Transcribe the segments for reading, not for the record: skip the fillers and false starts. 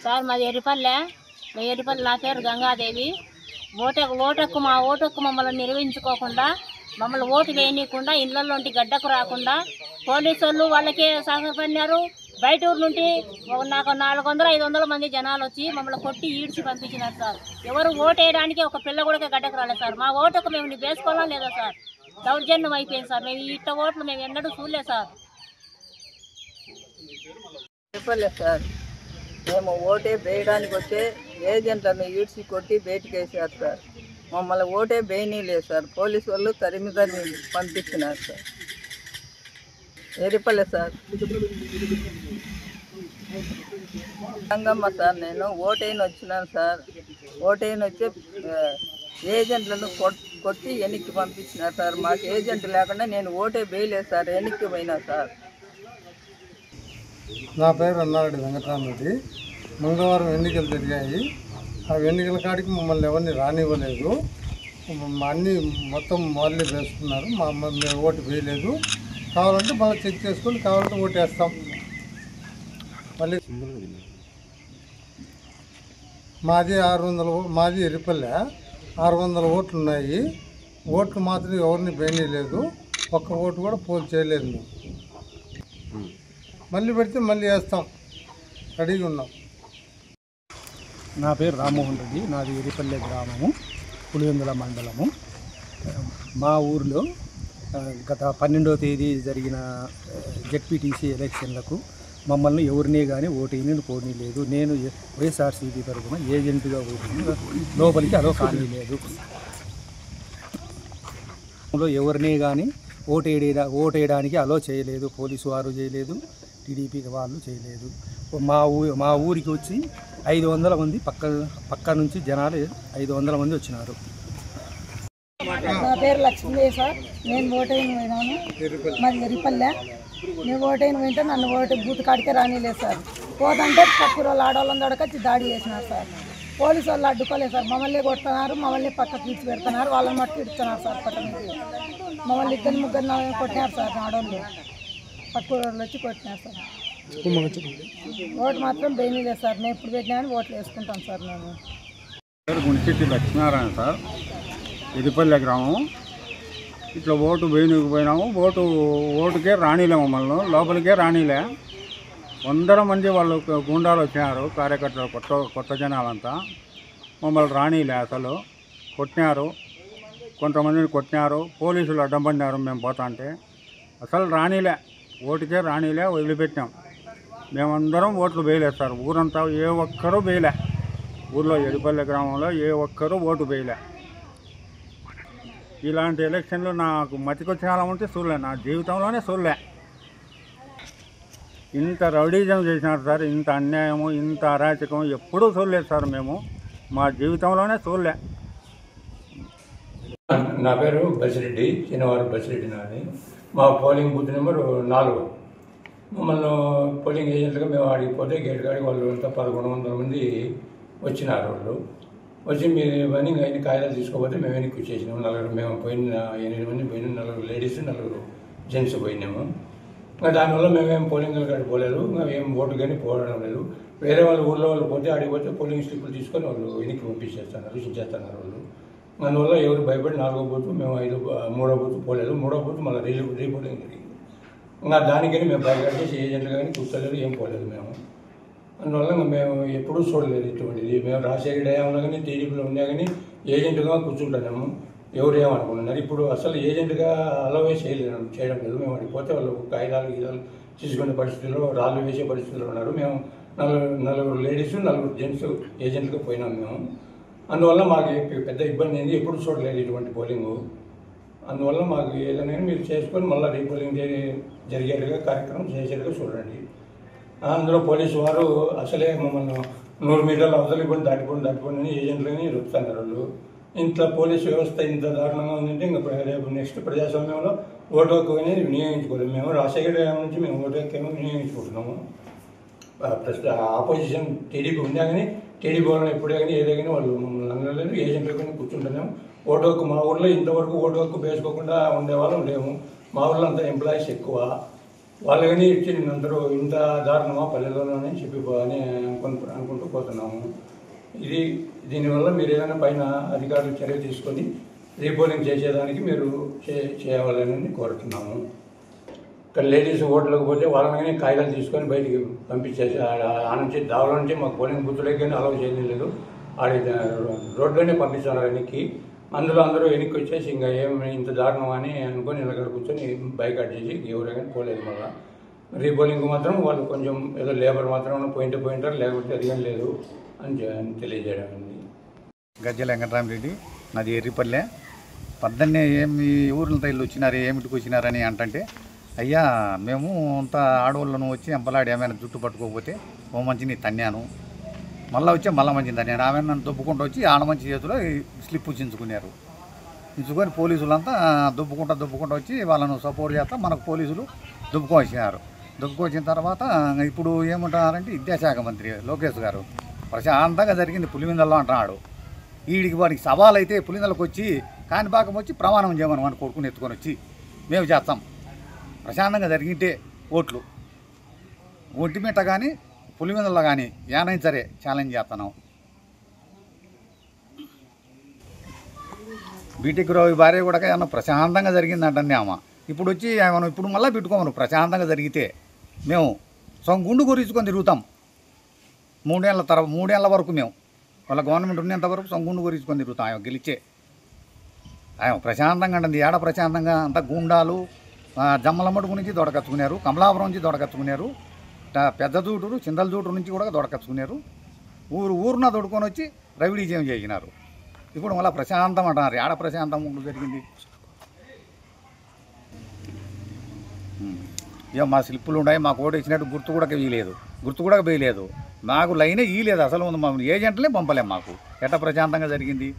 Sir మాది ఎర్రిపల్లె. నా పేరు గంగాదేవి. మా ఓటుకు మమ్మల్ని నిర్వహించుకోకుండా, మమ్మల్ని ఓటు వేయనీయకుండా, ఇళ్లలోంటి గడ్డకు రాకుండా పోలీసు వాళ్ళు వాళ్ళకే సహకరించారు. బయట ఊరు నుండి నాకు 400-500 మంది జనాలు వచ్చి మమ్మల్ని కొట్టి ఈడ్చి పంపించినారు సార్. ఎవరు ఓటు వేయడానికి ఒక పిల్ల కూడా గడ్డకు రాలేదు సార్. మా ఓటుకు మేము వేసుకోవాలా లేదా సార్? దౌర్జన్యం అయిపోయింది సార్. మేము ఇట్ట ఓట్లు మేము ఎన్నడూ చూడలేదు సార్. చెప్పలేదు సార్. మేము ఓటే వేయడానికి వచ్చే ఏజెంట్లను ఈడ్చి కొట్టి బయటికి వేసారు సార్. మమ్మల్ని ఓటే వేయనీయలేదు సార్. పోలీసు వాళ్ళు తరిమి పంపించినారు సార్. ఎరిపల్లె సార్. సంగమ్మ సార్. నేను ఓటైన వచ్చినాను సార్. ఓటైన వచ్చి ఏజెంట్లను కొట్టి వెనక్కి పంపించినారు సార్. మాకు ఏజెంట్ లేకుండా నేను ఓటే వేయలేదు సార్. వెనక్కి పోయినా సార్. నా పేరు అన్నారెడ్డి వెంకటరామరెడ్డి. మంగళవారం ఎన్నికలు జరిగాయి. ఆ ఎన్నికల కాడికి మమ్మల్ని ఎవరిని రానివ్వలేదు. అన్నీ మొత్తం వాళ్ళే వేసుకున్నారు. మేము ఓటు వేయలేదు. కావాలంటే మళ్ళీ చెక్ చేసుకొని కావాలంటే ఓటు వేస్తాం. మళ్ళీ మాది ఎర్రిపల్లె. 600 ఓట్లు ఉన్నాయి. ఓట్లు మాత్రం ఎవరిని వేయలేదు. ఒక్క ఓటు కూడా పోల్ చేయలేదు. మేము మళ్ళీ పెడితే మళ్ళీ వేస్తాం. రెడీగా ఉన్నాం. నా పేరు రామ్మోహన్ రెడ్డి. నాది ఎర్రిపల్లె గ్రామము, పులివెందుల మండలము. మా ఊరిలో గత 12వ తేదీ జరిగిన జెడ్పీటీసీ ఎలక్షన్లకు మమ్మల్ని ఎవరినే కానీ ఓటేని పోనీలేదు. నేను వైఎస్ఆర్సీపీ తరఫున ఏజెంట్గా ఓటిని లోపలికి అలో కానీలేదు. ఎవరినే కానీ ఓటేయడానికి అలో చేయలేదు. పోలీసు వారు చేయలేదు, టీడీపీ వాళ్ళు చేయలేదు. మా ఊరికి వచ్చి 500 మంది పక్క నుంచి జనాలు 500 మంది వచ్చినారు. నా పేరు లక్ష్మీ సార్. నేను ఓటైన పోయినాను. మాది ఎర్రిపల్లె. నేను ఓటైన పోయింటే నన్ను బూత్ కాడికే రానిలేదు సార్. పోదంటే పక్కన వాళ్ళు ఆడవాళ్ళని దొడకొచ్చి దాడి చేసినారు సార్. పోలీసు వాళ్ళు అడ్డుకోలేదు సార్. మమ్మల్ని కొడుతున్నారు, మమ్మల్ని పక్కకు తీర్చి పెడుతున్నారు, వాళ్ళని మట్టు ఇడుతున్నారు సార్. పక్కనకి మమ్మల్ని 2-3 కొట్టినారు సార్. ఆడవాళ్ళు పక్క వాళ్ళు వచ్చి కొట్టినారు సార్. ఓటు మాత్రం వేయలేదు సార్. మేము ఎప్పుడు పెట్టినా కానీ ఓట్లు వేసుకుంటాం సార్. మేము గుణశెట్టి లక్ష్మీనారాయణ సార్, ఎర్రిపల్లె గ్రామం. ఇట్లా ఓటు వేయకపోయినాము. ఓటుకే రానిలే, మమ్మల్ని లోపలికే రానిలే. 100 మంది వాళ్ళు గుండాలు వచ్చినారు, కార్యకర్తలు, కొత్త జనాలంతా. మమ్మల్ని రానిలే, అసలు కొట్టినారు. కొంతమందిని కొట్టినారు, పోలీసులు అడ్డం పడినారు. మేము పోతా అంటే అసలు రానిలే, ఓటుకే రానిలే, వదిలిపెట్టాం. మేమందరం ఓట్లు వేయలేదు సార్. ఊరంతా ఏ ఒక్కరూ వేయలే. ఊళ్ళో ఎర్రిపల్లె గ్రామంలో ఏ ఒక్కరూ ఓటు వేయలే. ఇలాంటి ఎలక్షన్లు నాకు మతికొచ్చే కాలం ఉంటే చూడలే, నా జీవితంలోనే చూడలే. ఇంత రౌడీజం చేసినారు సార్. ఇంత అన్యాయము, ఇంత అరాచకం ఎప్పుడూ చూడలేదు సార్. మేము మా జీవితంలోనే చూడలే. నా పేరు బసిరెడ్డి, శనివారం బసిరెడ్డి నాది. మా పోలింగ్ బూత్ నెంబర్ 4. మమ్మల్ని పోలింగ్ ఏజెంట్గా మేము ఆడిపోతే గేట్ కాడికి వాళ్ళు అంతా 1100 మంది వచ్చినారు. వాళ్ళు వచ్చి మీరు ఇవన్నీ అయిన కాగితాలు తీసుకోకపోతే మేము వెనక్కి వచ్చేసినాము. 4 మేము పోయిన 8 మంది పోయినాము. 4 లేడీస్, 4 జెంట్స్ పోయినాము. ఇంకా దానివల్ల మేమేం పోలింగ్ కాడికి పోలేదు. ఇంకా ఏం ఓటు కానీ పోవడం లేదు. వేరే వాళ్ళు ఊళ్ళో వాళ్ళు పోతే ఆడిపోతే పోలింగ్ స్లిప్పులు తీసుకొని వాళ్ళు వెనక్కి పంపించేస్తున్నారు, చించేస్తున్నారు వాళ్ళు. అందువల్ల ఎవరు భయపడి 4వ బూత్ మేము 3వ బూత్ పోలేదు. 3వ బూత్ మళ్ళీ రీపోలింగ్ జరిగింది. ఇంకా దానికని మేము భయపడేసి ఏజెంట్లు కానీ కూర్చోలేదు, ఏం పోలేదు మేము. అందువల్ల మేము ఎప్పుడూ చూడలేదు ఇటువంటిది. మేము రాజశేఖర హయాంలో కానీ టీడీపీలో ఉన్నా కానీ ఏజెంట్గా కూర్చుంటున్నాము. ఎవరు ఏమనుకుంటున్నారు. ఇప్పుడు అసలు ఏజెంట్గా అలవే చేయడం లేదు. మేము అడిగిపోతే వాళ్ళు కాగితాలు తీసుకునే పరిస్థితుల్లో, రాళ్ళు వేసే పరిస్థితుల్లో ఉన్నారు. మేము 4 లేడీస్, 4 జెంట్స్ ఏజెంట్గా పోయినాం మేము. అందువల్ల మాకు పెద్ద ఇబ్బంది అయింది. ఎప్పుడు చూడలేదు ఇటువంటి పోలింగు. అందువల్ల మాకు ఏదైనా మీరు చేసుకొని మళ్ళీ రీపోలింగ్ జరిగేట్టుగా కార్యక్రమం చేసేట్టుగా చూడండి. అందులో పోలీసు వారు అసలే మమ్మల్ని 100 మీటర్ల అవతలి కూడా దాటిపోండి ఏజెంట్లని రుపుతున్నారు వాళ్ళు. ఇంత పోలీసు వ్యవస్థ ఇంత దారుణంగా ఉందంటే ఇంకా రేపు నెక్స్ట్ ప్రజాస్వామ్యంలో ఓటు హక్కు అనేది వినియోగించుకోలేదు. మేము రాజశేఖర నుంచి మేము ఓటు హక్కు ఏమో వినియోగించుకుంటున్నాము. ఆపోజిషన్ టీడీపీ ఉన్నా కానీ టీడీపీ వాళ్ళని ఎప్పుడే కానీ ఏదే కానీ వాళ్ళు మమ్మల్ని అనలేదు. ఏజెంట్లు కానీ కూర్చుంటున్నాము. ఓటు హక్కు మా ఊళ్ళో ఇంతవరకు ఓటు హక్కు వేసుకోకుండా ఉండేవాళ్ళం లేము. మా ఊళ్ళో అంతా ఎంప్లాయీస్ ఎక్కువ. వాళ్ళు కానీ ఇచ్చి అందరూ ఇంత దారుణమా పల్లెల్లోనే చెప్పిపోని అనుకుంటూ పోతున్నాము. దీనివల్ల మీరు ఏదైనా పైన అధికారులు చర్య తీసుకొని రీపోలింగ్ చేసేదానికి మీరు చేయాలని కోరుతున్నాము. ఇక్కడ లేడీస్ ఓట్లకు పోతే వాళ్ళని కానీ కాగితాలు తీసుకొని బయటికి పంపించేసి ఆ నుంచి దావల నుంచి మాకు పోలింగ్ బూత్లోకి కానీ అలౌ చేయలేదు. ఆడి రోడ్లోనే పంపిస్తున్నారు వెనక్కి. అందులో అందరూ వెనక్కి వచ్చేసి ఇంకా ఏమి ఇంత దారుణం అని అనుకొని ఇక్కడ కూర్చొని బైకాట్ చేసి ఎవరు కానీ పోలేదు. మళ్ళీ రీపోలింగ్ మాత్రం వాళ్ళు కొంచెం ఏదో లేబర్ మాత్రం పోయింటారు, లేకపోతే అది కానీ లేదు అని తెలియజేయడం. గజ్జల వెంకటరామరెడ్డి, నాది ఎర్రిపల్లె. పొద్దున్నే ఏమి ఊర్లతో ఇల్లు వచ్చినారు, ఏమిటికి వచ్చినారని అంటే, అయ్యా మేము అంత ఆడవాళ్ళను వచ్చి ఎంపలాడి ఏమైనా జుట్టు పట్టుకోకపోతే ఓ మంచిని తన్నాను, మళ్ళీ వచ్చి మళ్ళీ మంచిని తన్నాను. ఆమె నన్ను దుబ్బుకుంటూ వచ్చి ఆడ మంచి చేతిలో స్లిప్ చించుకున్నారు. చించుకొని పోలీసులంతా దుబ్బుకుంటూ వచ్చి వాళ్ళను సపోర్ట్ చేస్తా మనకు పోలీసులు దుబ్బుకొచ్చినారు. దుబ్బుకొచ్చిన తర్వాత ఇప్పుడు ఏమంటున్నారంటే విద్యాశాఖ మంత్రి లోకేష్ గారు ప్రశాంతంగా జరిగింది పులివెందులలో అంటున్నాడు. వీడికి వాడికి సవాల్ అయితే పులివెందులకు వచ్చి కాణిపాకం వచ్చి ప్రమాణం చేయమని మన కొడుకుని ఎత్తుకొని వచ్చి మేము చేస్తాం. ప్రశాంతంగా జరిగితే ఓట్లు ఒంటిమిట్ట కానీ పులివెందులలో కానీ ఏనైనా సరే ఛాలెంజ్ చేస్తున్నాం. బీటెక్ రావు భార్య కూడా ఏమన్నా ప్రశాంతంగా జరిగిందంటే ఆమె ఇప్పుడు వచ్చి ఏమన్నా ఇప్పుడు మళ్ళీ పెట్టుకోమను. ప్రశాంతంగా జరిగితే మేము గుండు గురించుకొని తిరుగుతాం. 3 ఏళ్ళ వరకు మేము వాళ్ళ గవర్నమెంట్ ఉన్నంత వరకు గుండు గురించుకొని తిరుగుతాం. ఆయన గెలిచే ఆయన ప్రశాంతంగా అంటుంది. ఏడ ప్రశాంతంగా అంతా గుండాలు జమ్మలమ్మడి నుంచి దొడకచ్చుకున్నారు, కమలాపురం నుంచి దొడకచ్చుకున్నారు, పెద్ద జూటూరు చింతల జూటూరు నుంచి కూడా దొడకచ్చుకున్నారు. ఊరున దొడుకొని వచ్చి రవిడీజయం చేసినారు. ఇప్పుడు మళ్ళీ ప్రశాంతం అంటున్నారు. ఏడ ప్రశాంతం జరిగింది? ఇక మా స్లిప్పులు ఉన్నాయి, మాకు ఓటు ఇచ్చినట్టు గుర్తు కూడా వేయలేదు. మాకు లైనే ఇయలేదు అసలు. మా ఏజెంట్లే పంపలేము. మాకు ఎట్ట ప్రశాంతంగా జరిగింది?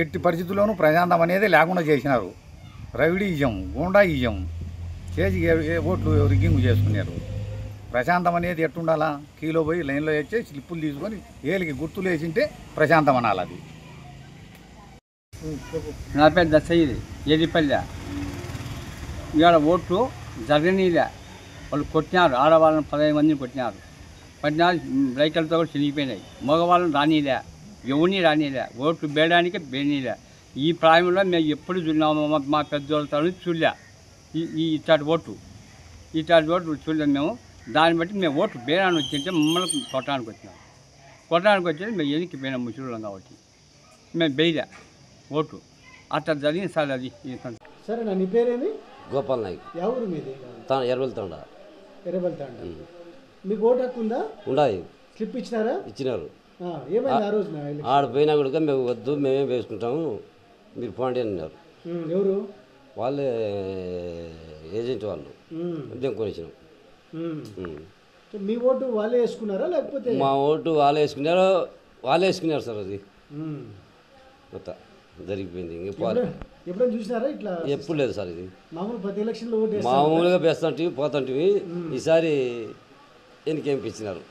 ఎట్టి పరిస్థితుల్లోనూ ప్రశాంతం అనేది లేకుండా చేసినారు. రవిడీ ఇయ్యం, గూండా ఇయ్యం చేసి ఓట్లు రిగ్గింగ్ చేసుకున్నారు. ప్రశాంతం అనేది ఎట్టుండాలా? కీలో పోయి లైన్లో వేసి స్లిప్పులు తీసుకొని ఏలికి గుర్తులు వేసింటే ప్రశాంతం అనాలి. అది నా పేరు దశయ్యది, ఎర్రిపల్లె. ఇవాళ ఓట్లు జరగనీలే. వాళ్ళు కొట్టినారు, ఆడవాళ్ళని 15 మందిని కొట్టినారు. రైతులతో కూడా చినిగిపోయినాయి. మగవాళ్ళని రానీలే, ఎవరిని రానీలే. ఓట్లు వేయడానికి బేనీలే. ఈ ప్రాయంలో మేము ఎప్పుడు చూడలేము. మా పెద్దోళ్ళతో చూడలే ఇట్లాంటి ఓట్లు చూడలేము మేము. దాన్ని బట్టి మేము ఓట్లు బేరాన్ని వచ్చింటే మమ్మల్ని కొట్టడానికి వచ్చేది మేము ఎనికి పోయినాం ముసలిళ్ళం కాబట్టి మేము బేయలే ఓటు. అట్లా జరిగింది సార్. అది సరే. నీ పేరేమి? గోపాల్ నాయక్. ఎవరు మీది? ఎర్రబెల్తాండ. మీకు ఓటు హక్కు ఉందా? ఉండాలి. స్లిప్ ఇచ్చినారా? ఇచ్చినారు. ఏమైంది ఆ రోజు? ఆడ పోయినా కూడా మేము వద్దు, మేమేం వేసుకుంటాము, మీరు పోండి అన్నారు. ఎవరు? వాళ్ళే ఏజెంట్ వాళ్ళు. మేము కొనిచ్చినాం. మీ ఓటు వాళ్ళే వేసుకున్నారా లేకపోతే? మా ఓటు వాళ్ళే వేసుకున్నారు సార్. అది మొత్తం జరిగిపోయింది. ఎప్పుడైనా చూసినారా ఇట్లా? ఎప్పుడు లేదు సార్. ఇది మామూలు ప్రతి ఎలక్షన్లో ఓటు మామూలుగా వేస్తుంటే పోతుంటివి. ఈసారి ఎన్నికేంపించినారు.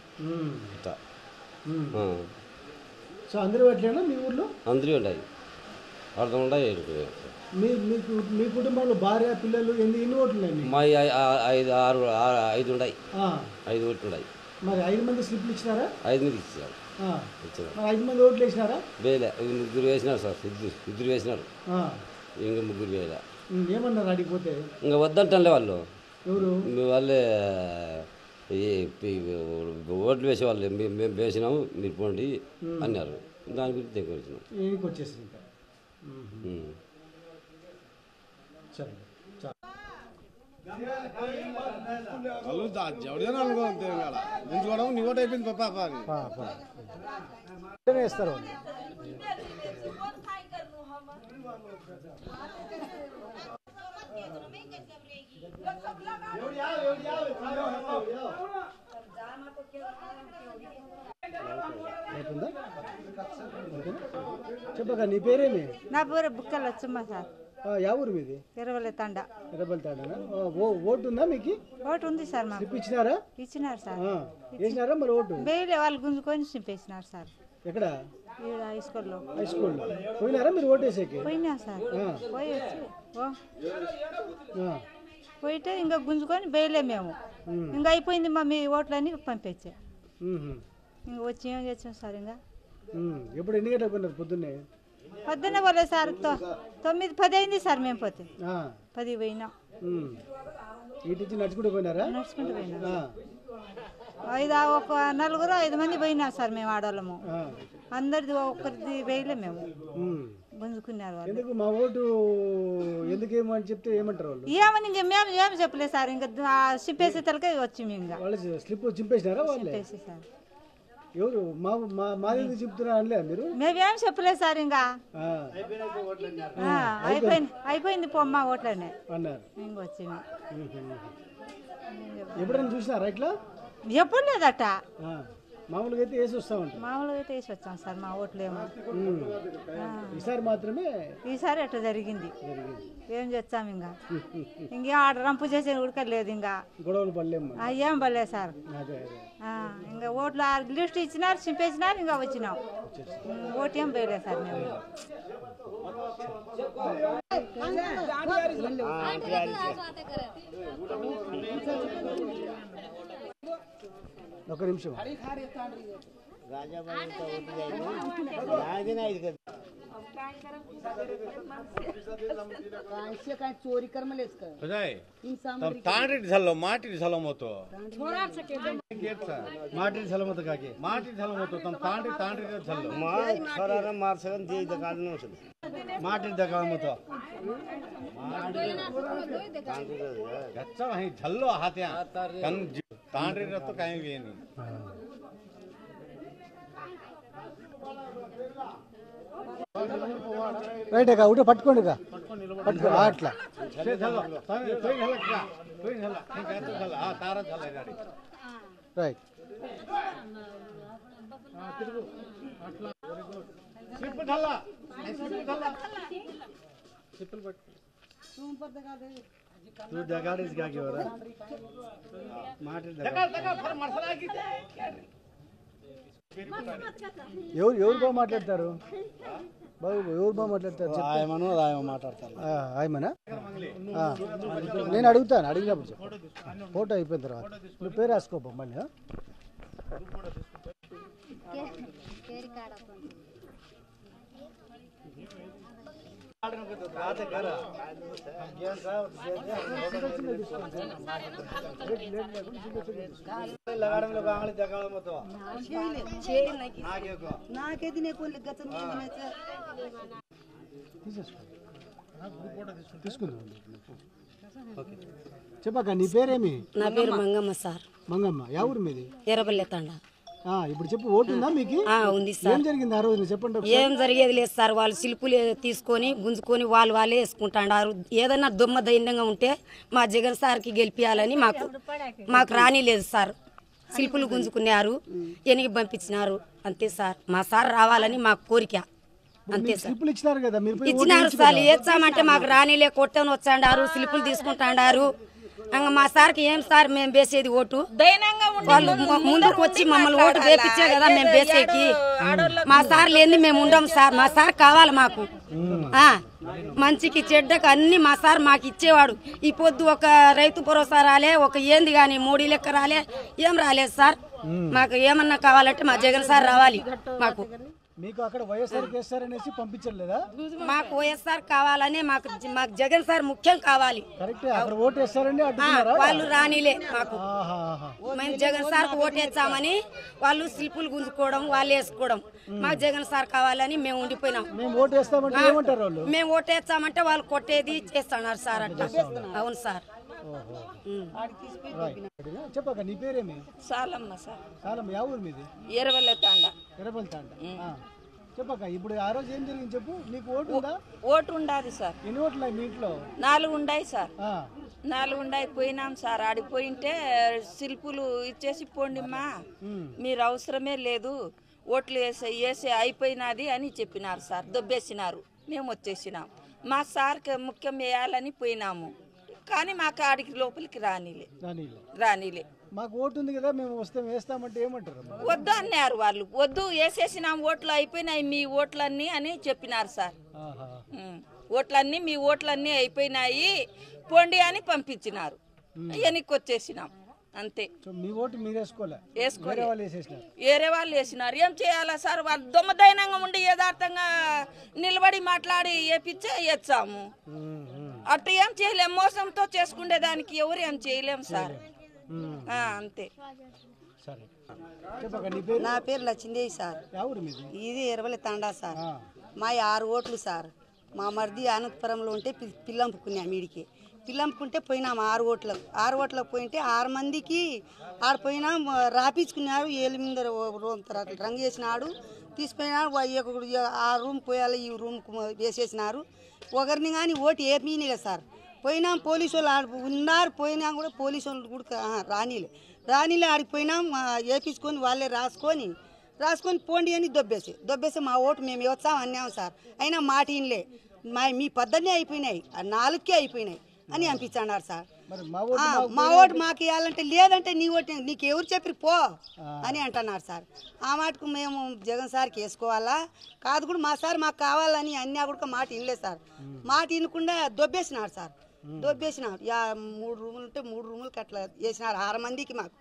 సో అందరూ ఎట్లైనా మీ ఊర్లో? అందరూ ఉన్నాయి, అర్థం ఉన్నాయి. మీ కుటుంబంలో భార్య పిల్లలు ఎన్ని ఓట్లు ఉన్నాయి? మా 5 ఉన్నాయి. 5 ఓట్లు ఉన్నాయి. మరి 5 మంది స్లిప్లు ఇచ్చినారా? 5 మంది ఇచ్చారు. 5 మంది ఓట్లు వేసినారా? వేయలే. 3 వేసినారు సార్. ఇద్దరు వేసినారు. ఇంకా 3 వేయలే. ఏమన్నారు అడిగిపోతే? ఇంకా వద్దంటే వాళ్ళు. ఎవరు? వాళ్ళే ఓట్లు వేసేవాళ్ళు. మేము వేసినాము, మీరు పోండి అన్నారు. దాని గురించి దగ్గర వచ్చినాం. వచ్చేసి వేస్తారు. చెప్పక నీ పేరేమి? నా పేరు బుక్కల లచ్చమ్మ సార్. ఎవరు మీది? ఎర్రబెల్తాండా. ఓటు ఉందా మీకు? ఓటు ఉంది సార్. మా ఇచ్చినారా? ఇచ్చినారు సార్. వేసినారా మరి ఓటు? వేరే వాళ్ళు గుంజుకొని చింపేసినారు సార్. ఎక్కడ? హై స్కూల్లో. పోయినారా మీరు ఓటు వేసేకి? పోయినా సార్. పోయి వచ్చి పోయితే ఇంకా గుంజుకొని బయలే మేము ఇంకా అయిపోయింది మా మీ ఓట్లన్నీ పంపించా ఇంకా వచ్చి ఏం చేసాం సార్ ఇంకా ఎప్పుడు ఎన్ని గంటలకు పోయినారు పొద్దున్నే? పొద్దున్నే పోలే సార్ 9-10 అయింది సార్ మేము పోతే 10 పోయినాం. ఇటు నుంచి నడుచుకుంటూ పోయినారా? నడుచుకుంటూ పోయినా. ఒక 4-5 మంది పోయినారు సార్ మేము ఆడవాళ్ళము. అందరిది ఒక్కరిది వేయలే మేము గుంజుకున్నారు వాళ్ళు. ఎందుకు మా ఓటు ఎందుకేమో అని చెప్తే ఏమంటారు వాళ్ళు? ఏమని ఇంకా మేము ఏమి చెప్పలేదు సార్. ఇంకా చింపేసే తలకే వచ్చి మేము ఇంకా వాళ్ళు స్లిప్ చింపేసినారా? వాళ్ళే సార్. ఎవరు మాది చెప్తున్నా అనలే మీరు? మేమేం చెప్పలేదు సార్. ఇంకా అయిపోయింది పొమ్మ ఓట్లనే అన్నారు. ఇంకొచ్చి ఎప్పుడైనా చూసినారా ఇట్లా? ఎప్పుడు లేదట. మామూలుగా అయితే వేసి వస్తామంట. మామూలుగా అయితే వేసి వచ్చాం సార్ మా ఓట్లు ఏమో. ఈసారి మాత్రమే ఈసారి అట్లా జరిగింది. ఏం చేస్తాం ఇంకా ఇంకా ఆడ రంపు చేసే ఉడకలేదు. ఇంకా గొడవలు పడలేము. ఏం పడలేదు సార్. ఇంకా ఓట్లు లిస్ట్ ఇచ్చినారు, చింపేసినారు, ఇంకా వచ్చినాం. ఓటు ఏం వేయలేదు సార్ మేము. ఒక నిమిషం. चोरी कर तांड्री झालो माटी झालो मतो माटी झालो मतो काके माटी झालो मतो तम तांड्री तांड्री झालो खरारा मार सकन दे दकान न सद माटी दकान मतो गच्चा वही झल्लो हात्या कन तांड्री रतो काई गेनी రైట్ అక్క ఒకటి పట్టుకోండి పట్టుకో అట్లా రైట్ ఎవరు బాగా మాట్లాడతారు? బాబు ఎవరు బాగా మాట్లాడతారు? ఆయమను రాయమ మాట్లాడతారు. ఆయమనా? నేను అడుగుతాను, అడిగినప్పుడు ఫోటో అయిపోయిన తర్వాత నువ్వు పేరు రాసుకోపో మళ్ళీ. చెప్పక నీ పేరేమి? నా పేరు మంగమ్మ సార్. మంగమ్మ, ఎవరు మీది? ఎర్రపల్లి తండా. ఇప్పుడు చెప్పు, ఓటు ఉందా మీకు? ఉంది సార్. ఏం జరిగింది ఆ రోజు చెప్పండి. ఏం జరిగేది లేదు సార్. వాళ్ళు శిల్పులు తీసుకొని గుంజుకొని వాళ్ళే వేసుకుంటాడారు. ఏదన్నా దుమ్మ దైన్యంగా ఉంటే మా జగన్ సార్కి గెలిపియాలని మాకు రానిలేదు సార్. శిల్పులు గుంజుకున్నారు, ఎనికి పంపించినారు, అంతే సార్. మా సార్ రావాలని మాకు కోరిక, అంతే సార్. ఇచ్చినారు సార్. ఏచ్చామంటే మాకు రానిలే, కొట్టని వచ్చాడారు, శిల్పులు తీసుకుంటాడారు. మా సార్కి ఏం సార్ మేము వేసేది ఓటు? వాళ్ళు ముందుకు వచ్చి మమ్మల్ని ఓటు వేపించే కదా మేము వేసేకి. మా సార్ లేని మేము ఉండం సార్. మా సార్ కావాలి మాకు. మంచికి చెడ్డకు అన్ని మా సార్ మాకు ఇచ్చేవాడు. ఈ పొద్దు ఒక రైతు భరోసా రాలే, ఒక ఏంది కానీ 3 లెక్క రాలే, ఏం రాలేదు సార్. మాకు ఏమన్నా కావాలంటే మా జగన్ సార్ రావాలి మాకు. మీకు అక్కడ వైఎస్ఆర్ కేసీఆర్ అనేసి పంపించలేదా? మాకు వైఎస్ఆర్ కావాలని మాకు జగన్ సార్ ముఖ్యం కావాలి. అక్కడ ఓటు వేస్తారని వాళ్ళు రానిలే మాకు. మేము జగన్ సార్ కు ఓటేస్తామని వాళ్ళు శిల్పులు గుంజుకోవడం, వాళ్ళు వేసుకోవడం. మాకు జగన్ సార్ కావాలని మేము ఉండిపోయినాం. మేము ఓటేస్తామంటే వాళ్ళు కొట్టేది చేస్తున్నారు సార్ అట్లా. అవును సార్. చెప్పక నీ పేరేమి? సాలమ్మ సార్. సాలమ్మ, ఎవరు మీది? ఎర్రపల్లి తాండా. ఎర్రపల్లి తాండా. చెప్పక ఇప్పుడు ఆ రోజు ఏం జరిగింది చెప్పు. నీకు ఓటు ఉందా? ఓటు ఉండాది సార్. ఎన్ని ఓట్లు మీ ఇంట్లో? 4 ఉన్నాయి సార్. 4 ఉన్నాయి. పోయినాం సార్. ఆడిపోయింటే శిల్పులు ఇచ్చేసి పోండిమ్మా, మీరు అవసరమే లేదు, ఓట్లు వేసి అయిపోయినది అని చెప్పినారు సార్. దొబ్బేసినారు. మేము వచ్చేసినాం. మా సార్కి ముఖ్యం వేయాలని పోయినాము, కానీ మాకు ఆడికి లోపలికి రానిలే. మాకు ఓటు ఉంది కదా, మేము వేస్తామంటే ఏమంటారు? వద్దు అన్నారు వాళ్ళు. వద్దు, వేసేసినాం, ఓట్లు అయిపోయినాయి మీ ఓట్లన్నీ అని చెప్పినారు సార్. ఓట్లన్నీ మీ ఓట్లన్నీ అయిపోయినాయి, పోండి అని పంపించినారు. వెనక్కి వచ్చేసినాం అంతే. మీ ఓటు మీరు వేసుకోలే, వేసుకోలే, వాళ్ళు వేసేసినారు. వేరే వాళ్ళు వేసినారు. ఏం చేయాలా సార్? వాళ్ళు దొమ్మదైనంగా ఉండి యథార్థంగా నిలబడి మాట్లాడి వేపిచ్చే వేస్తాము. అట్లా ఏం చేయలేం. మోసంతో చేసుకునే దానికి ఎవరు ఏం చేయలేం సార్. అంతే. నా పేరు లక్ష్మీదేవి సార్. ఇది ఎరవలి తండా సార్. మా 6 ఓట్లు సార్. మా మరిది అనంతపురంలో ఉంటే పిల్లంపుకున్నాం. వీడికి పిల్లంపుకుంటే పోయినాం 6 ఓట్లకు. 6 ఓట్లకు పోయింటే 6 మందికి ఆడ పోయినాం. రాపించుకున్నారు. ఏళ్ళ మీద రంగు వేసినాడు, తీసుకున్నాడు. ఆ రూమ్ పోయాలి, ఈ రూమ్కు వేసేసినారు. ఒకరిని కానీ ఓటు ఏమీలే సార్. పోయినాం, పోలీసు వాళ్ళు ఉన్నారు. పోయినా కూడా పోలీసు వాళ్ళు కూడా రానీలే ఆడికి పోయినాం. వేపించుకొని వాళ్ళే రాసుకొని పోండి అని దొబ్బేసి మా ఓటు మేము వేస్తాం అన్నాం సార్. అయినా మాట ఇన్లే. మీ పద్ధతినే అయిపోయినాయి, 4కే అయిపోయినాయి అని అనిపించన్నారు సార్. మా ఓటు మాకు ఇవ్వాలంటే లేదంటే నీ ఓటు నీకు ఎవరు చెప్పి పో అని అంటున్నారు సార్. ఆ మాటకు మేము జగన్ సార్కి వేసుకోవాలా కాదు కూడా మా సార్ మాకు కావాలని అన్నా కూడా మాట వినలేదు సార్. మాట వినకుండా దొబ్బేసినారు సార్. దొబ్బేసినారు. 3 రూములు ఉంటే 3 రూములకి అట్లా వేసినారు. 6 మందికి మాకు.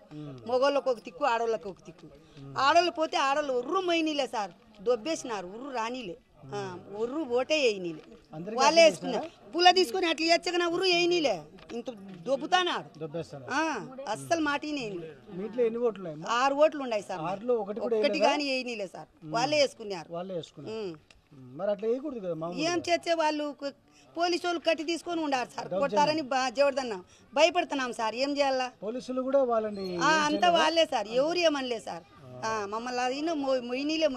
మగోళ్ళకి ఒక తిక్కు, ఆడోళ్ళకి ఒక తిక్కు. ఆడోళ్ళు పోతే ఆడోళ్ళు ఉర్రు మొయ్యనీలే సార్. దొబ్బేసినారు. ఉర్రు రానీలే, ఉర్రు ఓటే వేయనీలే. వాళ్ళే వేసుకున్నారు. పూల తీసుకొని అట్లా వేచ్చగా ఉర్రు వేయనీలే. ఇంత దొబ్బుతానాడు. అస్సలు మాటినే. 6 ఓట్లు ఉన్నాయి సార్. ఒకటి కానీ వేయనీలే సార్. వాళ్ళే వేసుకున్నారు. ఏం చేస్తే వాళ్ళు పోలీసు వాళ్ళు కట్టి తీసుకొని ఉండారు సార్. కొడతారని జవడదన్నాం, భయపడుతున్నాం సార్. ఏం చేయాలా? పోలీసులు కూడా వాళ్ళని అంతా వాళ్ళే సార్. ఎవరు ఏమనలే సార్. మమ్మల్ని అది మొయ్యనీలే.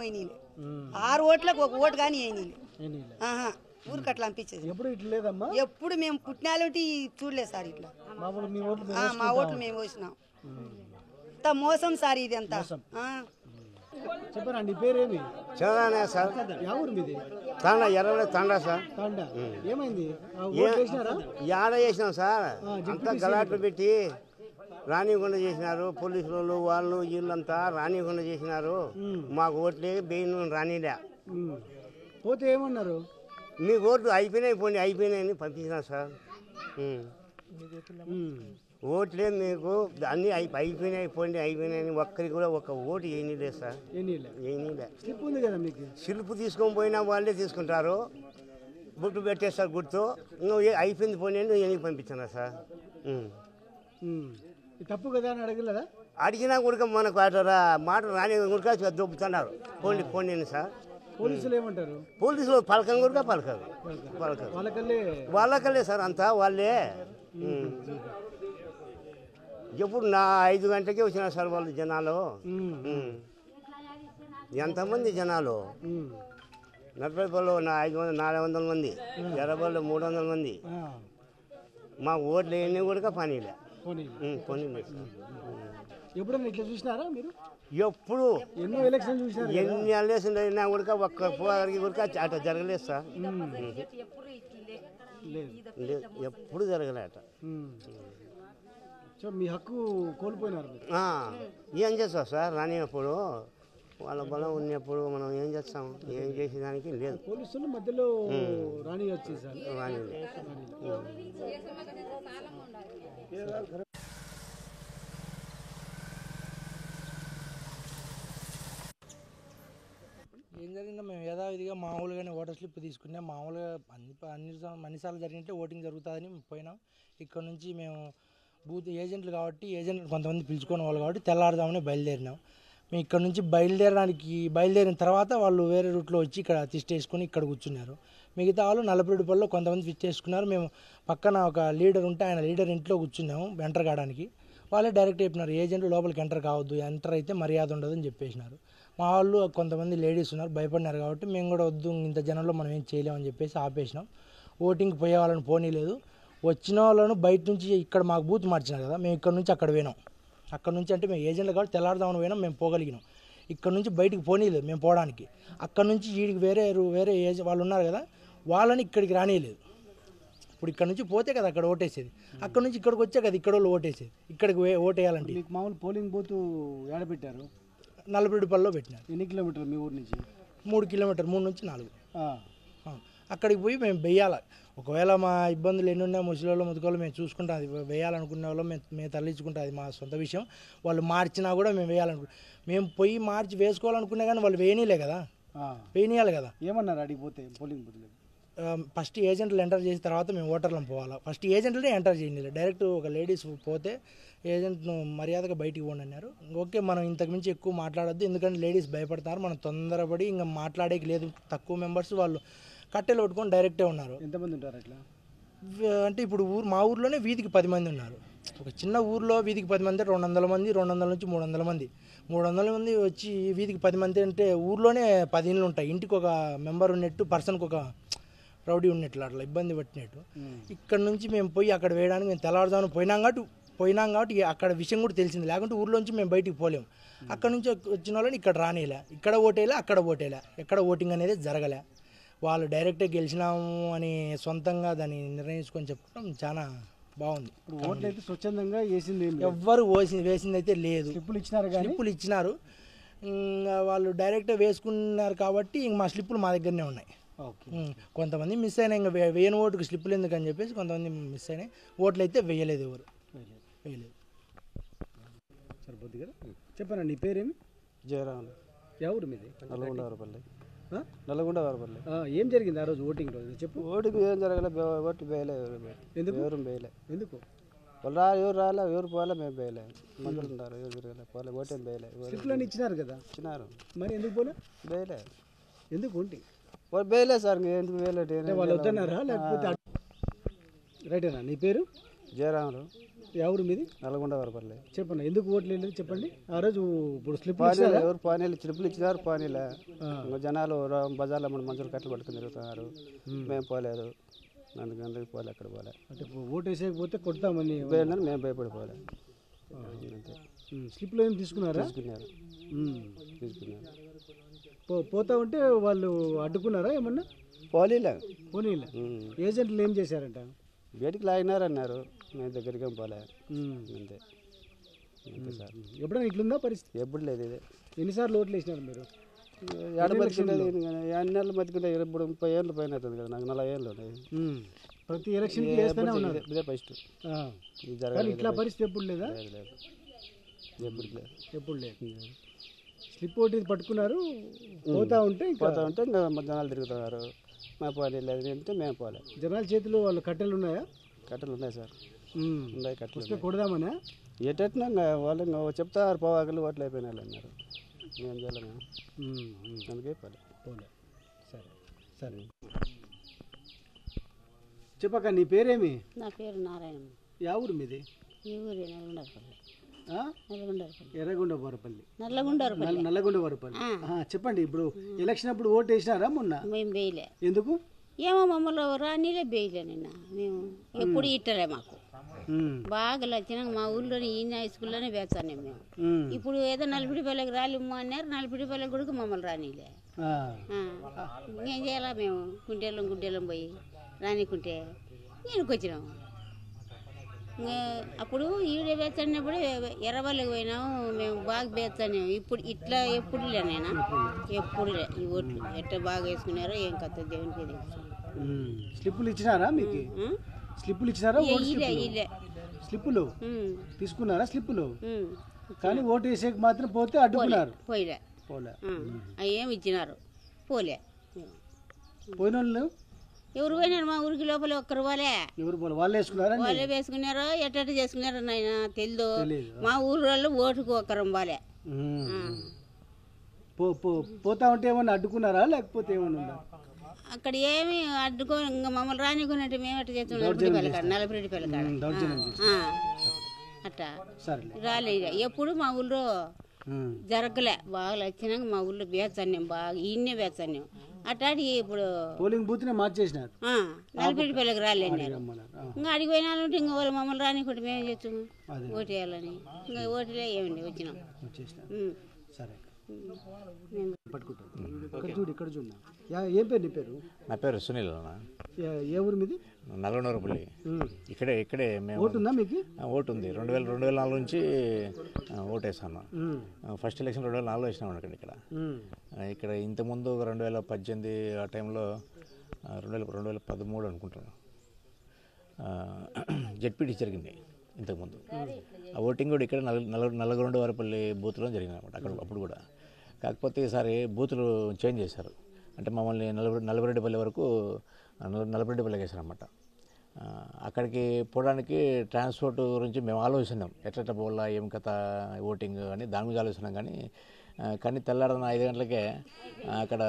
6 ఓట్లకు 1 ఓటు కానీ వేయనీలే. ఊరికి అట్లా అనిపించేది. ఎప్పుడు మేము పుట్టినాలంటే చూడలేదు సార్. ఇట్లా మా ఓట్లు మేము వేసినాం. అంత మోసం సార్ ఇది అంతా. చెప్పండి, పేరేమి? చదవనే సార్. ఎవరు మీది? తండా, ఎర్రవల్లి తండా సార్. తండా. ఏమైంది? యాడ చేసినాం సార్. అంతా గలాట్లు పెట్టి రానివ్వకుండా చేసినారు. పోలీసులు వాళ్ళు వీళ్ళంతా రానివ్వకుండా చేసినారు. మాకు ఓట్లే బెయిన్ రానిలే. పోతే ఏమన్నారు? మీ ఓట్లు అయిపోయినాయని పంపించినారు సార్. ఓట్లే మీకు అన్నీ అయిపోయినాయని ఒక్కరికి కూడా ఒక ఓటు వేయనీలే సార్. వేయనీలే. స్లిప్ తీసుకొని పోయినా వాళ్ళే తీసుకుంటారు. బుట్టు పెట్టేస్తారు గుర్తు. నువ్వు అయిపోయింది పోనీ నువ్వు ఎనికి పంపించాను సార్. తప్పు కదా అని అడగలేదా? అడిగినా కూడా మనకు మాట రాని కూడా దొబ్బుతున్నారు. పోనీ సార్. పోలీసులు ఏమంటారు? పోలీసులు పలకం కూడా పలకరు. వాళ్ళకల్లే సార్. అంతా వాళ్ళే. ఎప్పుడు 5 గంటలకే వచ్చినారు సార్ వాళ్ళు జనాలు. ఎంతమంది జనాలు? నర్పల్లిలో 400 మంది, ఎర్రబల్లో 300 మంది. మా ఓట్లు ఎన్ని కూడా పనిలే. ఎప్పుడైనా ఇట్లా చూసినారా మీరు? ఎప్పుడు ఎన్నో ఎలక్షన్ చూసినారు. ఎన్ని ఎలక్షన్ అయినా కూడా ఒక్క పోరికి కూడా అట్లా జరగలేదు సార్. ఎప్పుడు జరగలేట. మీ హక్కు కోల్పోయినారు. ఏం చేస్తాం సార్? రానినప్పుడు వాళ్ళ బలం ఉన్నప్పుడు మనం ఏం చేస్తాం? ఏం చేసేదానికి లేదు. పోలీసులు మధ్యలో రాణి వచ్చేసారు. ఏం జరిగిందో మేము యథావిధిగా మామూలుగానే ఓటర్ స్లిప్ తీసుకున్నాం. మామూలుగా అన్నిసార్లు జరిగినట్టే ఓటింగ్ జరుగుతుందని పోయినాం. ఇక్కడ నుంచి మేము బూత్ ఏజెంట్లు కాబట్టి ఏజెంట్లు కొంతమంది పిలుచుకునే వాళ్ళు కాబట్టి తెల్లారుదామని బయలుదేరినాం. మేము ఇక్కడ నుంచి బయలుదేరిన తర్వాత వాళ్ళు వేరే రూట్లో వచ్చి ఇక్కడ తిష్టేసుకొని ఇక్కడ కూర్చున్నారు. మిగతా వాళ్ళు నల్లపురెడ్డిపల్లిలో కొంతమంది తిష్టేసుకున్నారు. మేము పక్కన ఒక లీడర్ ఉంటే ఆయన లీడర్ ఇంట్లో కూర్చున్నాము ఎంటర్ కావడానికి. వాళ్ళే డైరెక్ట్ చెప్పినారు, ఏజెంట్లు లోపలికి ఎంటర్ కావద్దు, ఎంటర్ అయితే మర్యాద ఉండదని చెప్పేసినారు. మా వాళ్ళు కొంతమంది లేడీస్ ఉన్నారు, భయపడినారు కాబట్టి మేము కూడా వద్దు, ఇంత జనంలో మనం ఏం చేయలేమని చెప్పేసి ఆపేసినాం. ఓటింగ్కి పోయే వాళ్ళని పోనీలేదు. వచ్చిన వాళ్ళను బయట నుంచి ఇక్కడ మాకు బూత్ మార్చినారు కదా, మేము ఇక్కడ నుంచి అక్కడ పోయినాం. అక్కడ నుంచి అంటే మేము ఏజెంట్లు కాబట్టి తెల్లారుదామని పోయినాం, మేము పోగలిగినాం. ఇక్కడ నుంచి బయటికి పోనీలేదు మేము పోవడానికి. అక్కడ నుంచి వీడికి వేరే వాళ్ళు ఉన్నారు కదా, వాళ్ళని ఇక్కడికి రానియలేదు. ఇప్పుడు ఇక్కడ నుంచి పోతే కదా అక్కడ ఓటేసేది, అక్కడ నుంచి ఇక్కడికి వచ్చే కదా ఇక్కడ వాళ్ళు ఓటేసేది. ఇక్కడికి ఓటేయాలంటే మామూలు పోలింగ్ బూత్ ఏడ పెట్టారు? నల్లపురెడ్డిపల్లిలో పెట్టినారు. ఎన్ని కిలోమీటర్లు మీ ఊరు నుంచి? 3 కిలోమీటర్లు, 3 నుంచి 4. అక్కడికి పోయి మేము వేయాలి. ఒకవేళ మా ఇబ్బందులు ఎన్ని ఉన్నా ముసలివాళ్ళు ముదుకోళ్ళు మేము చూసుకుంటాం. అది వేయాలనుకునే వాళ్ళు మేము తరలించుకుంటాం. అది మా సొంత విషయం. వాళ్ళు మార్చినా కూడా మేము వేయాలనుకుంటాం. మేము పోయి మార్చి వేసుకోవాలనుకున్నా కానీ వాళ్ళు వేయనీలే కదా, వేయనీయాలి కదా. ఏమన్నారు అడిగిపోతే పోలింగ్ బూత్లో? ఫస్ట్ ఏజెంట్లు ఎంటర్ చేసిన తర్వాత మేము ఓటర్లను పోవాలి. ఫస్ట్ ఏజెంట్లనే ఎంటర్ చేయండి. డైరెక్ట్ ఒక లేడీస్ పోతే ఏజెంట్ను మర్యాదగా బయటికి పోండి అన్నారు. ఓకే, మనం ఇంతకు మించి ఎక్కువ మాట్లాడొద్దు, ఎందుకంటే లేడీస్ భయపడతారు. మనం తొందరపడి ఇంకా మాట్లాడేకి లేదు. తక్కువ మెంబర్స్ వాళ్ళు కట్టెలు పట్టుకొని డైరెక్టే ఉన్నారు. ఎంతమంది ఉంటారు అట్లా? అంటే ఇప్పుడు మా ఊర్లోనే వీధికి 10 మంది ఉన్నారు. ఒక చిన్న ఊర్లో వీధికి 10 మంది 200 మంది, 200 నుంచి 300 మంది, 300 మంది వచ్చి వీధికి 10 మంది అంటే ఊర్లోనే 10 ఇండ్లు ఉంటాయి. ఇంటికి ఒక మెంబర్ ఉన్నట్టు, పర్సన్కి ఒక రౌడీ ఉన్నట్లు, అట్లా ఇబ్బంది పట్టినట్టు. ఇక్కడ నుంచి మేము పోయి అక్కడ వేయడానికి మేము తెల్లవారుజామున పోయినాం కాబట్టి అక్కడ విషయం కూడా తెలిసింది. లేకుంటే ఊర్లోంచి మేము బయటికి పోలేము. అక్కడ నుంచి వచ్చిన వాళ్ళని ఇక్కడ రానిలే, ఇక్కడ ఓటేలా అక్కడ ఓటేలా, ఎక్కడ ఓటింగ్ అనేది జరగలే. వాళ్ళు డైరెక్ట్గా గెలిచినాము అని సొంతంగా దాన్ని నిర్ణయించుకొని చెప్పడం చాలా బాగుంది. ఓట్లు అయితే స్వచ్ఛందంగా వేసింది ఎవ్వరు వేసింది అయితే లేదు. స్లిప్పులు ఇచ్చినారు, స్లిప్పులు ఇచ్చినారు. వాళ్ళు డైరెక్ట్గా వేసుకున్నారు కాబట్టి ఇంక మా స్లిప్పులు మా దగ్గరనే ఉన్నాయి. కొంతమంది మిస్ అయినా ఇంకా వేయని ఓటుకు స్లిప్పులు ఎందుకని చెప్పేసి కొంతమంది మిస్ అయినాయి. ఓట్లు అయితే వేయలేదు, ఎవరు వేయలేదు. సరిపోద్ది కదా. చెప్పాను. నీ పేరేమి? జయరామ్. ఎవరు మీది? నల్లగొండవరపల్లి. నల్లగొండవరపల్లి. ఏం జరిగింది ఆ రోజు ఓటింగ్ రోజు? చెప్పు. ఓటింగ్ ఏం జరగలే, ఓట్లు వేయలే. ఎందుకు? ఎవరు వేయలే. ఎందుకు? వాళ్ళు ఎవరు రాలే, ఎవరు పోలే, మేము వేయలే. మందులు ఉన్నారు, ఎవరు తిరగలే, పోలే, ఓటేం వేయలే. స్లిప్లని ఇచ్చినారు కదా? ఇచ్చినారు. మరి ఎందుకు పోలే? వేయలే. ఎందుకు ఉంటే వాళ్ళు వేయలే సార్, ఎందుకు వేయలే? వాళ్ళు వద్దన్నారా లేకపోతే? రైటేనా? నీ పేరు? జయరాములు. ఎవరు మీది? నల్లగొండవరపల్లి. చెప్పండి, ఎందుకు ఓట్లు లేదు చెప్పండి. ఆ రోజు ఇప్పుడు స్లిప్ ఎవరు పానీలు స్లిప్లు ఇచ్చినారు, పానీలే. జనాలు బజార్లో మన మంచులు కట్టలు పట్టుకుని తిరుగుతున్నారు. మేము పోలేదు, అందుకు పోలే, అక్కడ పోలే. అంటే ఓటు వేసేకపోతే కొడతామని మేము భయపడిపోలే. స్లిప్లో ఏం తీసుకున్నారా? తీసుకున్నారు. పోతా ఉంటే వాళ్ళు అడ్డుకున్నారా ఏమన్నా? పోనీలే. ఏజెంట్లు ఏం చేశారంట? బయటికి లాగినారన్నారు, మేము దగ్గరికి పోలే. అంతే సార్. ఎప్పుడైనా ఇట్లుందా పరిస్థితి? ఎప్పుడు లేదు. ఇదే ఎన్నిసార్లు ఓట్లు వేసినారు మీరు? బతికుండేది 2 నెలలు బతికుంటే ఇప్పుడు 30 ఏళ్ళు పైన అవుతుంది కదా. నాకు 40 ఏళ్ళు ఉన్నాయి. ప్రతి ఎలక్షన్ ఇదే ఫస్ట్. ఇట్లా పరిస్థితి ఎప్పుడు లేదా? ఎప్పుడు లేదు. స్లిప్ ఓటు పట్టుకున్నారు, పోతా ఉంటే ఇంకా జనాలు తిరుగుతున్నారు. మా పోలే లేదు అంటే మేము పోలే. జనాల చేతిలో వాళ్ళు కట్టెలు ఉన్నాయా? కట్టెలు ఉన్నాయి సార్, ఉన్నాయి. కట్టెలు కొడదామనా? ఎట్టట్నా వాళ్ళు చెప్తారు, పోవాకలు ఓట్లు అయిపోయినారు అన్నారు. మేము చేయలేము, అందుకే పోలే. సరే సరే. చెప్పక, నీ పేరేమి? నా పేరు నారాయణ. యా ఊరు మీది? ఈ ఊరే నల్లగొండవరపల్లి. నల్లగొండవరపల్లి. చెప్పండి, ఇప్పుడు ఎలక్షన్ అప్పుడు ఓటు వేసినారా మొన్న? మేము వేయలే. ఎందుకు? ఏమో మమ్మల్ని రానిలే, వేయలే. నిన్న మేము ఎప్పుడు ఇట్టలే. మాకు బాగా వచ్చినాక మా ఊళ్ళోనే ఈ హై స్కూల్లోనే వేస్తాను మేము. ఇప్పుడు ఏదో 40 రూపాయలకు రాలిమ్మ అన్నారు, 40 రూపాయలకు కూడా మమ్మల్ని రానిలే. ఏం చేయాలా? మేము గుంటెలం పోయి రానికుంటే నేను వచ్చినాము. అప్పుడు ఈడే వేస్తాడినప్పుడు ఎర్రబల్లికి పోయినాము, మేము బాగా వేస్తాను. ఇప్పుడు ఇట్లా ఎప్పుడు లేనైనా, ఎప్పుడులే. ఈ ఓట్లు ఎట్లా బాగా వేసుకున్నారో ఏం కథ దేవునికి తెలుసు. స్లిప్పులు ఇచ్చినారా మీకు? స్లిప్పులు ఇచ్చినారా? స్లిప్పులు తీసుకున్నారా? స్లిప్పులు కానీ ఓటు వేసేకి మాత్రం పోతే అడ్డుకున్నారు. పోలే. ఏమి ఇచ్చినారు, పోలే. పోయిన వాళ్ళు ఎవరు పోయినారు? మా ఊరికి లోపల ఒక్కరు పోలే. ఎవరు పోలే? వాళ్ళే వేసుకున్నారా? వాళ్ళే వేసుకున్నారో ఎట్ట చేసుకున్నారో నాయన తెలియదు. మా ఊరు వాళ్ళు ఓటుకు ఒక్కరం పోలే. పోతా ఉంటే ఏమన్నా అడ్డుకున్నారా లేకపోతే ఏమన్నా? అక్కడ ఏమి అడ్డుకో, ఇంకా మమ్మల్ని రానికున్నట్టు మేము అట్లా చేస్తున్నాం. 40 రూపాయల కాడ అట్టా రాలేదు. ఎప్పుడు మా ఊళ్ళో జరగలే. బాగా వచ్చినాక మా ఊళ్ళో వేస్తాను, బాగా ఈయన్నే వేస్తాను. అట్లాంటి ఇప్పుడు పోలింగ్ బూత్ మార్చేసినారు. 40 రూపాయలకు రాలేదు. ఇంకా అడిగి పోయినాలంటే ఇంకా వాళ్ళు మమ్మల్ని రానికుంటే మేము చేస్తాము ఓటు వేయాలని. ఇంకా ఓటులే ఏమండి వచ్చినాం. సరే, ఇక్కడ చూడు. ఏం పేరు నీ పేరు? నా పేరు సునీల్. ఏ ఊరు మీది? నల్లగొండవరపల్లి. ఇక్కడే మేము. ఓటు ఉందా మీకు? ఓటు ఉంది. 2004 నుంచి ఓటు వేసాను. ఫస్ట్ ఎలక్షన్ 2004 వేసినాము ఇక్కడ. ఇంతకుముందు 2018 ఆ టైంలో 2013 అనుకుంటున్నాను జెడ్పీటీ జరిగింది ఇంతకుముందు. ఆ ఓటింగ్ కూడా ఇక్కడ నల్లగొండవారిపల్లి బూత్లో జరిగింది అనమాట అక్కడ అప్పుడు కూడా. కాకపోతే ఈసారి బూతులు చేంజ్ చేశారు. అంటే మమ్మల్ని నల్లబరెడ్డిపల్లి వరకు నల్లబరెడ్డిపల్లికి వేశారనమాట. అక్కడికి పోవడానికి ట్రాన్స్పోర్ట్ గురించి మేము ఆలోచిస్తున్నాం, ఎట్లా పోవాలా ఏం కథ ఓటింగ్ అని దాని మీద ఆలోచిస్తున్నాం. కానీ తెల్లారన 5 గంటలకే అక్కడ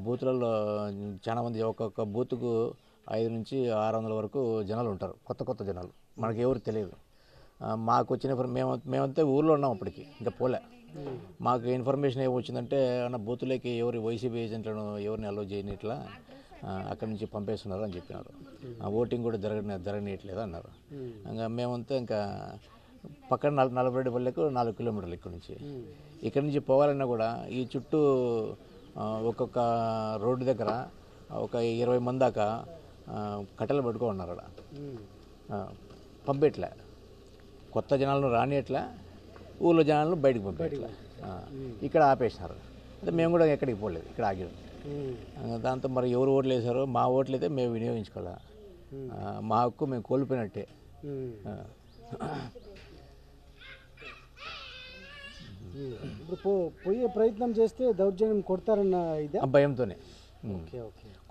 బూతులలో చాలామంది ఒక్కొక్క బూత్కు 500 నుంచి 600 వరకు జనాలు ఉంటారు, కొత్త జనాలు, మనకి ఎవరికి తెలియదు. మాకు వచ్చిన మేమంతా ఊళ్ళో ఉన్నాం అప్పటికి, ఇంకా పోలే. మాకు ఇన్ఫర్మేషన్ ఏమొచ్చిందంటే అన్న బూతులకి ఎవరి వైసీపీ ఏజెంట్లను ఎవరిని అలో చేయని ఇట్లా అక్కడి నుంచి పంపేస్తున్నారు అని చెప్పినారు. ఓటింగ్ కూడా జరగనీయట్లేదు అన్నారు. ఇంకా మేమంతా ఇంకా పక్కన నల్లబరెడ్డిపల్లికి 4 కిలోమీటర్లు ఇక్కడి నుంచి పోవాలన్నా కూడా ఈ చుట్టూ ఒక్కొక్క రోడ్డు దగ్గర ఒక 20 మంది దాకా కట్టెలు పట్టుకో ఉన్నారు అక్కడ. పంపేట్లే, కొత్త జనాలను రానియట్లే, ఊళ్ళో జనాలను బయటకు పంపేట్లే. ఇక్కడ ఆపేసినారు. అంటే మేము కూడా ఎక్కడికి పోలేదు, ఇక్కడ ఆగాం. దాంతో మరి ఎవరు ఓట్లు వేశారో మా ఓట్లు అయితే మేము వినియోగించుకోవాలి. మా హక్కు మేము కోల్పోయినట్టే. ఇప్పుడు పోయే ప్రయత్నం చేస్తే దౌర్జన్యం కొడతారన్న ఇదే భయంతోనే.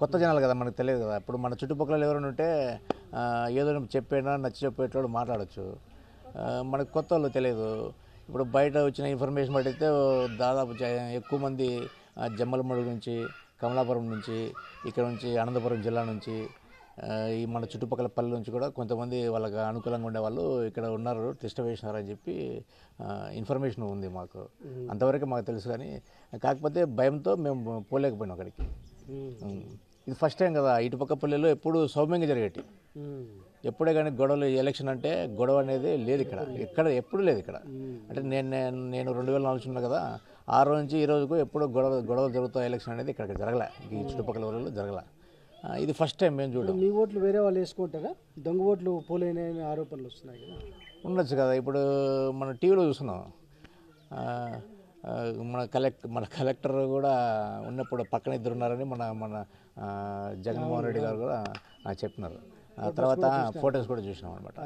కొత్త జనాలు కదా, మనకు తెలియదు కదా. ఇప్పుడు మన చుట్టుపక్కల ఎవరైనా ఉంటే ఏదో చెప్పేనా నచ్చి చెప్పేటోడు మాట్లాడచ్చు. మనకు కొత్త వాళ్ళు తెలియదు. ఇప్పుడు బయట వచ్చిన ఇన్ఫర్మేషన్ బట్టి అయితే దాదాపు ఎక్కువ మంది జమ్మలమడుగు నుంచి, కమలాపురం నుంచి, ఇక్కడ నుంచి అనంతపురం జిల్లా నుంచి, ఈ మన చుట్టుపక్కల పల్లెల నుంచి కూడా కొంతమంది వాళ్ళకి అనుకూలంగా ఉండేవాళ్ళు ఇక్కడ ఉన్నారు, టెస్ట్ వేసినారని చెప్పి ఇన్ఫర్మేషన్ ఉంది మాకు. అంతవరకు మాకు తెలుసు. కానీ కాకపోతే భయంతో మేము పోలేకపోయినాం అక్కడికి. ఇది ఫస్ట్ టైం కదా. ఇటుపక్క పల్లెల్లో ఎప్పుడు సౌమ్యంగా జరిగేటి. ఎప్పుడే కానీ గొడవలు, ఎలక్షన్ అంటే గొడవ అనేది లేదు ఇక్కడ ఎప్పుడు లేదు ఇక్కడ. అంటే నేను 2004 ఉన్నా కదా, ఆ రోజు నుంచి ఈ రోజుకు ఎప్పుడు గొడవలు జరుగుతాయి. ఎలక్షన్ అనేది ఇక్కడ జరగలే, ఈ చుట్టుపక్కల ఊళ్ళో జరగలే. ఇది ఫస్ట్ టైం మేము చూడడం. మీ ఓట్లు వేరే వాళ్ళు వేసుకుంటారా? దొంగ ఓట్లు పోలేని ఆరోపణలు వస్తున్నాయి కదా. ఉండొచ్చు కదా. ఇప్పుడు మన టీవీలో చూస్తున్నాం, మన కలెక్టర్ కూడా ఉన్నప్పుడు పక్కన 2 ఉన్నారని మన జగన్మోహన్ రెడ్డి గారు కూడా చెప్పినారు. తర్వాత ఫొటోస్ కూడా చూసినాం అనమాట.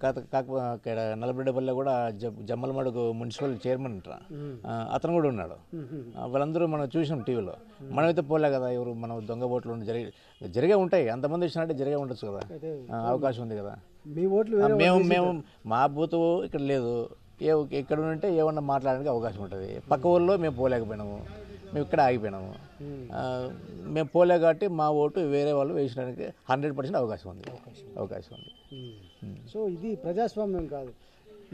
కాకపోతే ఇక్కడ నల్లబరెడ్డిపల్లి కూడా జమ్మలమడుగు మున్సిపల్ చైర్మన్ అతను కూడా ఉన్నాడు. వాళ్ళందరూ మనం చూసినాం టీవీలో. మనమైతే పోలే కదా. ఎవరు మన దొంగ ఓట్లు జరిగే ఉంటాయి. అంతమంది వచ్చినట్టే జరిగే ఉండొచ్చు కదా, అవకాశం ఉంది కదా. మీ ఓట్లు మేము మా బూత్ ఇక్కడ లేదు, ఇక్కడ ఉంటే ఏమన్నా మాట్లాడడానికి అవకాశం ఉంటుంది. పక్క ఊళ్ళో మేము పోలేకపోయినాము, మేము ఇక్కడ ఆగిపోయినాము. మేము పోలే కాబట్టి మా ఓటు వేరే వాళ్ళు వేసడానికి 100% అవకాశం ఉంది. సో ఇది ప్రజాస్వామ్యం కాదు,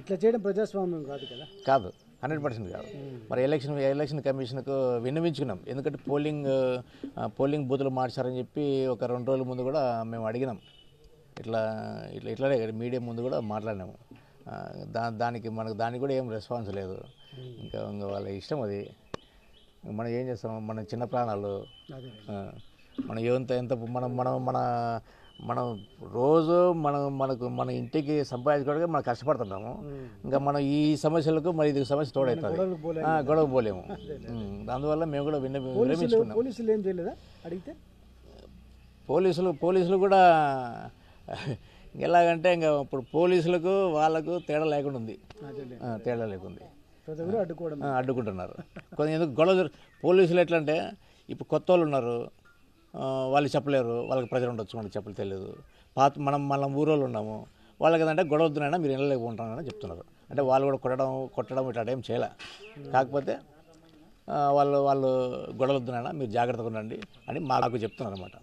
ఇట్లా చేయడం ప్రజాస్వామ్యం కాదు కదా. కాదు, 100% కాదు. మరి ఎలక్షన్ కమిషన్కు విన్నవించుకున్నాం. ఎందుకంటే పోలింగ్ బూతులు మార్చారని చెప్పి ఒక 2 రోజుల ముందు కూడా మేము అడిగినాం. ఇట్లానే మీడియా ముందు కూడా మాట్లాడినాము. దానికి కూడా ఏం రెస్పాన్స్ లేదు. ఇంకా వాళ్ళ ఇష్టం అది. మనం ఏం చేస్తాం, మన చిన్న ప్రాణాలు, మనం ఎంత మనం రోజు మన ఇంటికి సంపాదించుకోవడానికి మనం కష్టపడుతున్నాము. ఇంకా మనం ఈ సమస్యలకు మరి ఇది సమస్య తోడవుతుంది, గొడవ పోలేము. అందువల్ల మేము కూడా విరమించుకున్నాం. పోలీసులు ఏం చేయలేదా అడిగితే? పోలీసులు కూడా ఎలాగంటే ఇంకా ఇప్పుడు పోలీసులకు వాళ్ళకు తేడా లేకుండా ఉంది. అడ్డుకుంటున్నారు. కొంచెం ఎందుకు గొడవ పోలీసులు ఎట్లా అంటే, ఇప్పుడు కొత్త వాళ్ళు ఉన్నారు, వాళ్ళు చెప్పలేరు, వాళ్ళకి ప్రెజర్ ఉండొచ్చు, మనకి చెప్పలేదు తెలియదు. మనం ఊరోళ్ళు ఉన్నాము, వాళ్ళకి ఏదంటే గొడవ వద్దునైనా మీరు వెళ్ళలేకపోతున్నారని చెప్తున్నారు. అంటే వాళ్ళు కూడా కొట్టడం ఇట్లా ఏం చేయలే. కాకపోతే వాళ్ళు గొడవ వద్దునైనా మీరు జాగ్రత్తగా ఉండండి అని మాకు చెప్తున్నారు అన్నమాట.